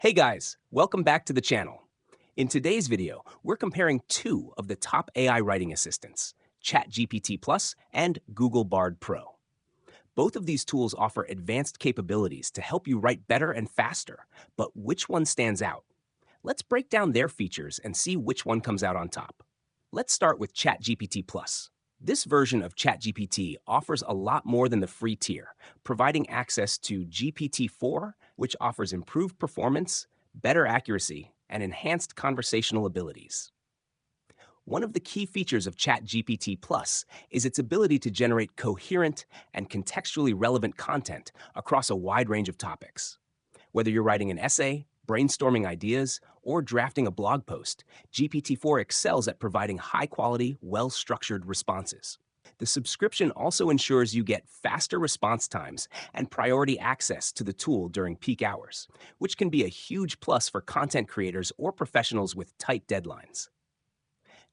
Hey guys, welcome back to the channel. In today's video, we're comparing two of the top AI writing assistants, ChatGPT Plus and Google Bard Pro. Both of these tools offer advanced capabilities to help you write better and faster, but which one stands out? Let's break down their features and see which one comes out on top. Let's start with ChatGPT Plus. This version of ChatGPT offers a lot more than the free tier, providing access to GPT-4, which offers improved performance, better accuracy, and enhanced conversational abilities. One of the key features of ChatGPT Plus is its ability to generate coherent and contextually relevant content across a wide range of topics. Whether you're writing an essay, brainstorming ideas, or drafting a blog post, GPT-4 excels at providing high-quality, well-structured responses. The subscription also ensures you get faster response times and priority access to the tool during peak hours, which can be a huge plus for content creators or professionals with tight deadlines.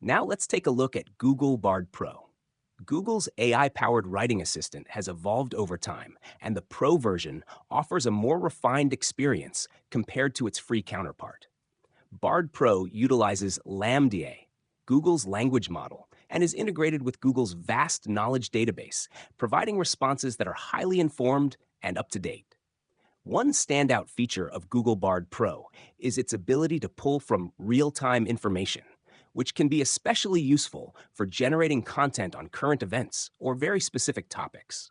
Now let's take a look at Google Bard Pro. Google's AI-powered writing assistant has evolved over time, and the Pro version offers a more refined experience compared to its free counterpart. Bard Pro utilizes LaMDA, Google's language model, and is integrated with Google's vast knowledge database, providing responses that are highly informed and up to date. One standout feature of Google Bard Pro is its ability to pull from real-time information, which can be especially useful for generating content on current events or very specific topics.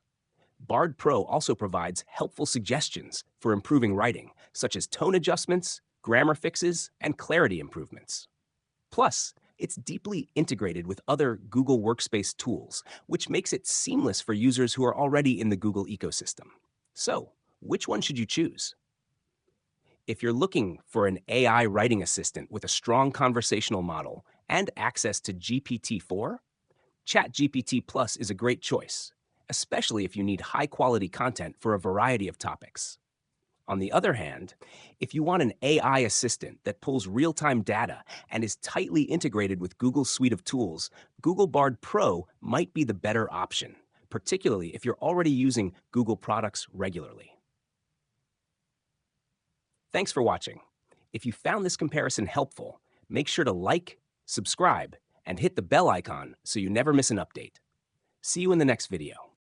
Bard Pro also provides helpful suggestions for improving writing, such as tone adjustments, grammar fixes, and clarity improvements. Plus, it's deeply integrated with other Google Workspace tools, which makes it seamless for users who are already in the Google ecosystem. So, which one should you choose? If you're looking for an AI writing assistant with a strong conversational model and access to GPT-4, ChatGPT Plus is a great choice, especially if you need high-quality content for a variety of topics. On the other hand, if you want an AI assistant that pulls real-time data and is tightly integrated with Google's suite of tools, Google Bard Pro might be the better option, particularly if you're already using Google products regularly. Thanks for watching. If you found this comparison helpful, make sure to like, subscribe, and hit the bell icon so you never miss an update. See you in the next video.